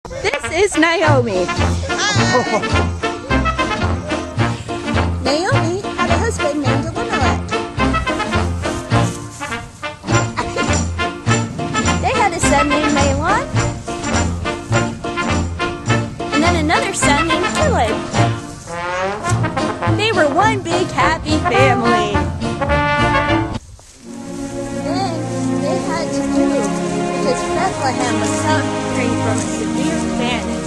This is Naomi. Naomi had a husband named Elimelech. They had a son named Mahlon, and then another son named Caleb. They were one big happy family. Then they had to move because Bethlehem was suffering from a severe famine.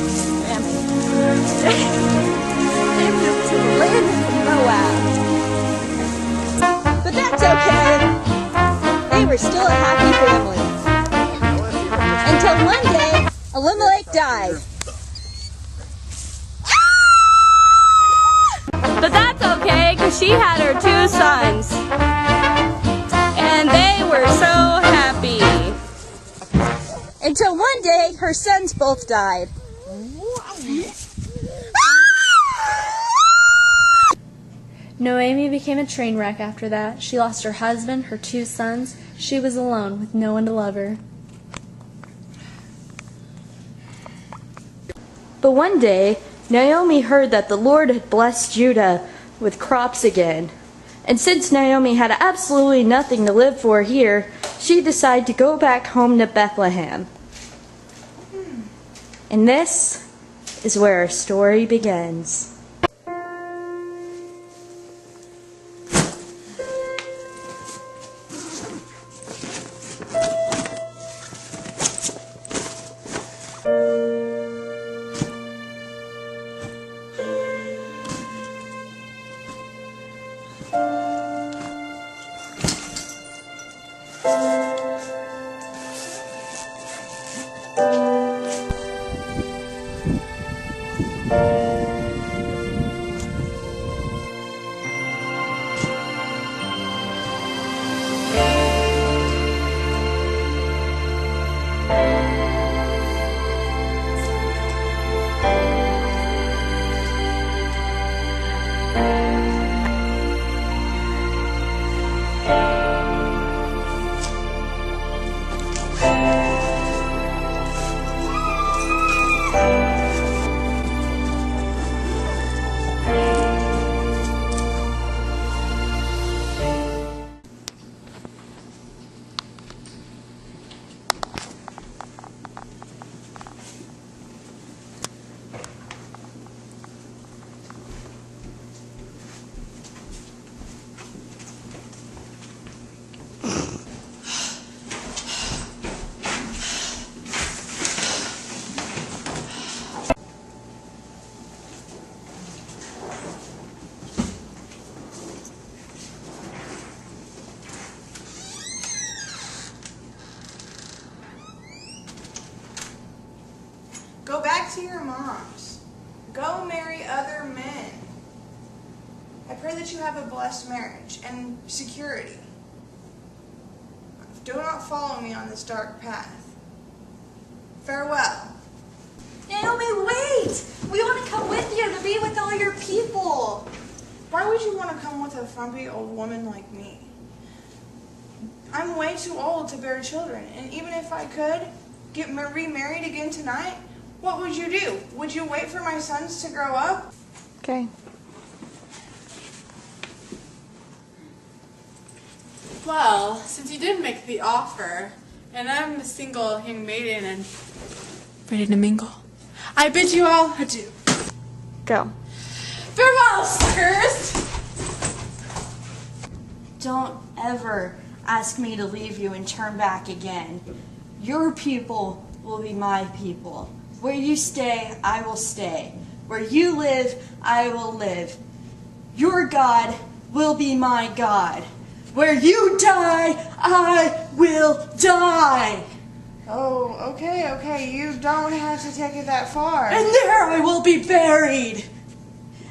They moved to the land of Moab. But that's okay. They were still a happy family. Until one day, Elimelech died. But that's okay, because she had her 2 sons. And they were so happy. Until one day, her sons both died. Naomi became a train wreck after that. She lost her husband, her 2 sons. She was alone with no one to love her. But one day, Naomi heard that the Lord had blessed Judah with crops again. And since Naomi had absolutely nothing to live for here, she decided to go back home to Bethlehem. And this is where our story begins. Go back to your moms. Go marry other men. I pray that you have a blessed marriage and security. Do not follow me on this dark path. Farewell. Naomi, wait! We want to come with you to be with all your people. Why would you want to come with a frumpy old woman like me? I'm way too old to bear children, and even if I could get remarried again tonight, what would you do? Would you wait for my sons to grow up? Okay. Well, since you did make the offer, and I'm a single young maiden and ready to mingle, I bid you all adieu. Go. Farewell, suckers! Don't ever ask me to leave you and turn back again. Your people will be my people. Where you stay, I will stay. Where you live, I will live. Your God will be my God. Where you die, I will die. Oh, okay. You don't have to take it that far. And there I will be buried.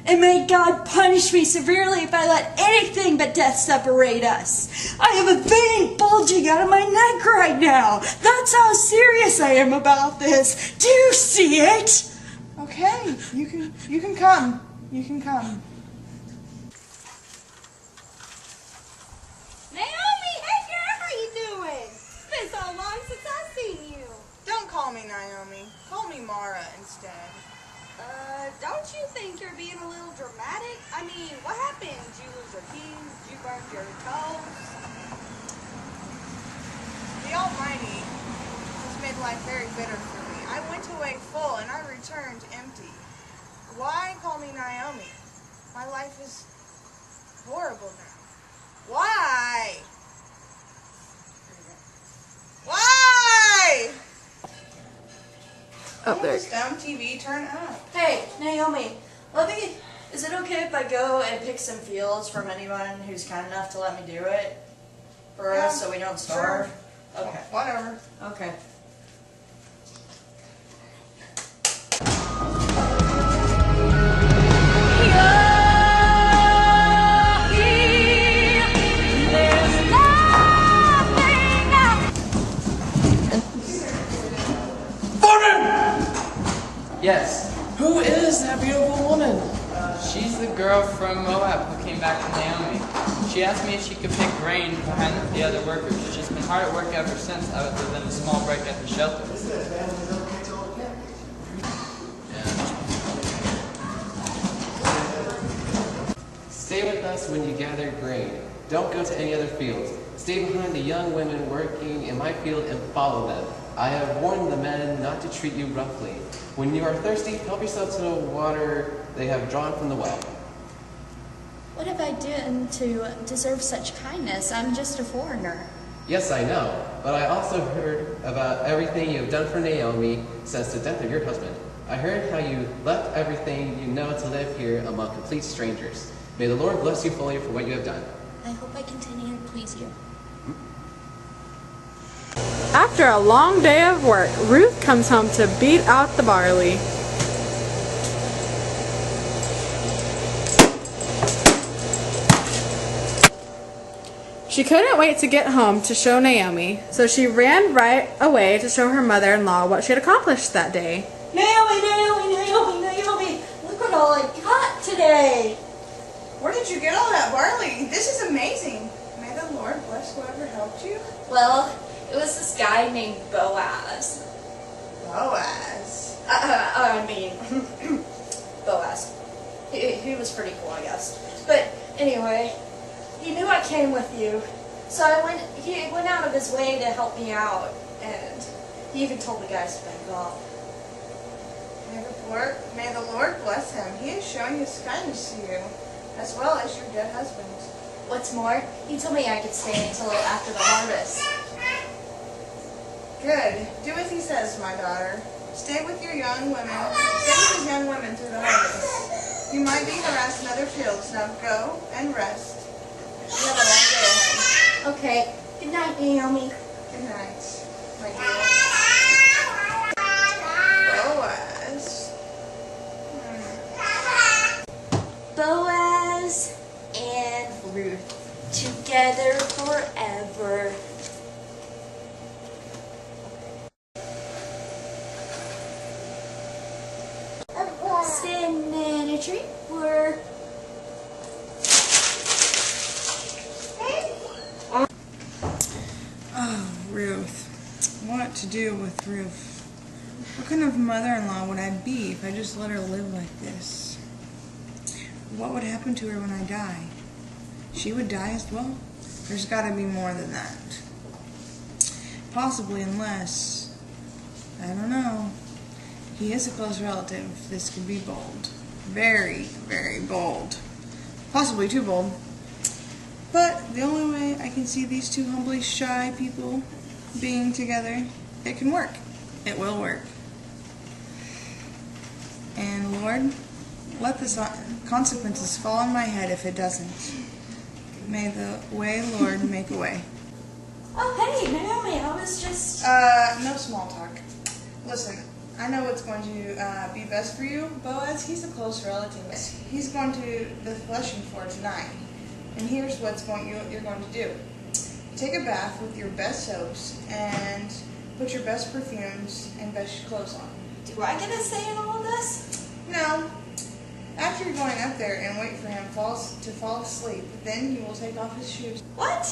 And may God punish me severely if I let anything but death separate us. I have a vein bulging out of my neck right now. That's how serious I am about this. Do you see it? Okay, you can come. You can come. Naomi, hey girl, how you doing? It's been so long since I've seen you. Don't call me Naomi. Call me Mara instead. Don't you think you're being a little dramatic? I mean, what happened? Did you lose your keys? Did you burn your toes? The Almighty has made life very bitter for me. I went away full and I returned empty. Why call me Naomi? My life is horrible now. Why? Why? Oh, there. This dumb TV turn up. Hey, Naomi, is it okay if I go and pick some fields from anyone who's kind enough to let me do it for Yeah, us so we don't starve? sure. Okay. Whatever. Okay. Yes. Who is that beautiful woman? She's the girl from Moab who came back to Naomi. She asked me if she could pick grain behind the other workers. She's been hard at work ever since, other than a small break at the shelter. Stay with us when you gather grain. Don't go to any other fields. Stay behind the young women working in my field and follow them. I have warned the men not to treat you roughly. When you are thirsty, help yourself to the water they have drawn from the well. What have I done to deserve such kindness? I'm just a foreigner. Yes, I know, but I also heard about everything you have done for Naomi since the death of your husband. I heard how you left everything you know to live here among complete strangers. May the Lord bless you fully for what you have done. I hope I continue to please you. After a long day of work, Ruth comes home to beat out the barley. She couldn't wait to get home to show Naomi, so she ran right away to show her mother-in-law what she had accomplished that day. Naomi, look what all I got today. Where did you get all that barley? This is amazing. May the Lord bless whoever helped you. Well, it was this guy named Boaz. Boaz. Boaz. He was pretty cool, I guess. But anyway, he knew I came with you, so he went out of his way to help me out, and he even told the guys to back off. May the Lord bless him. He is showing his kindness to you, as well as your dead husband. What's more, he told me I could stay until after the harvest. Good. Do as he says, my daughter. Stay with your young women. Stay with his young women through the harvest. You might be harassed in other fields. Now go and rest. You have a long day ahead. Okay. Good night, Naomi. Good night, my dear. Boaz. Boaz and Ruth, together forever. Sitting in a tree for Oh, Ruth. What to do with Ruth? What kind of mother-in-law would I be if I just let her live like this? What would happen to her when I die? She would die as well? There's got to be more than that. Possibly, unless... I don't know. He is a close relative. This could be bold. Very, very bold. Possibly too bold. But the only way I can see these two humbly shy people being together, it can work. It will work. And Lord, let the consequences fall on my head if it doesn't. May the way, Lord, make a way. Oh, hey, Naomi, I was just... No small talk. Listen, I know what's going to be best for you, Boaz. He's a close relative. He's going to the threshing floor tonight. And here's what you're going to do. Take a bath with your best soaps and put your best perfumes and best clothes on. Do I get a say in all of this? No. After you're going up there and wait for him to fall asleep, then you will take off his shoes. What?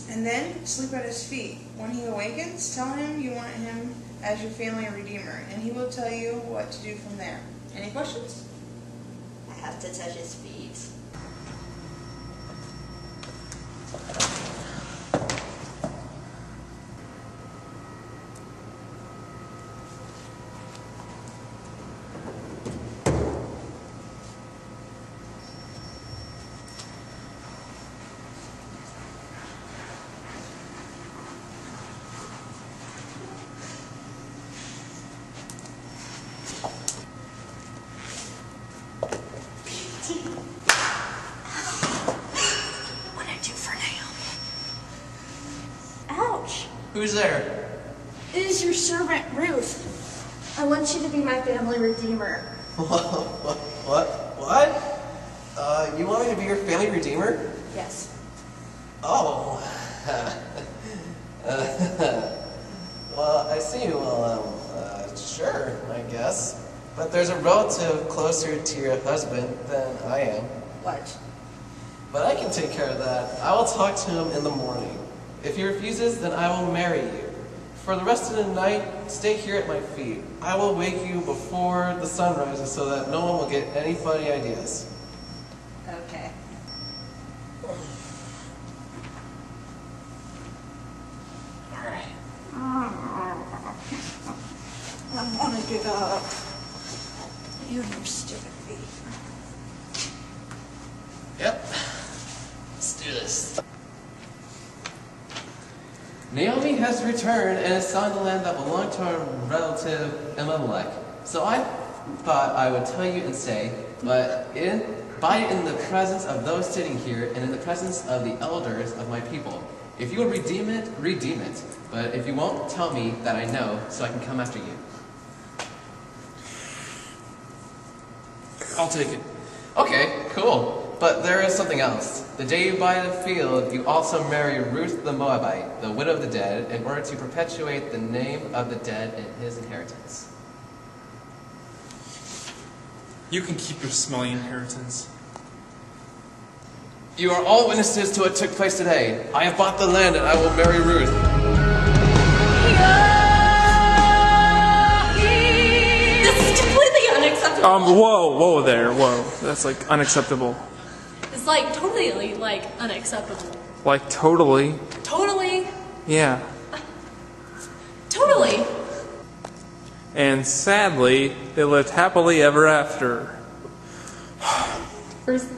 And then sleep at his feet. When he awakens, tell him you want him as your family redeemer, and he will tell you what to do from there. Any questions? I have to touch his feet. What I do for Naomi? Ouch! Who's there? It is your servant Ruth. I want you to be my family redeemer. What? You want me to be your family redeemer? Yes. Oh. Well, I see. Well, sure, I guess. But there's a relative closer to your husband than I am. What? But I can take care of that. I will talk to him in the morning. If he refuses, then I will marry you. For the rest of the night, stay here at my feet. I will wake you before the sun rises so that no one will get any funny ideas. Okay. Alright. I want to get up. You and your stupid feet. Yep. Let's do this. Naomi has returned and has sought the land that belonged to our relative Elimelech. So I thought I would tell you and say, buy it in the presence of those sitting here and in the presence of the elders of my people. If you will redeem it, redeem it. But if you won't, tell me that I know so I can come after you. I'll take it. Okay, cool. But there is something else. The day you buy the field, you also marry Ruth the Moabite, the widow of the dead, in order to perpetuate the name of the dead in his inheritance. You can keep your smelly inheritance. You are all witnesses to what took place today. I have bought the land and I will marry Ruth. This is completely unacceptable. Whoa there, whoa. That's like unacceptable. It's like totally like unacceptable. Like totally. Totally. Yeah. Totally. And sadly, they lived happily ever after. First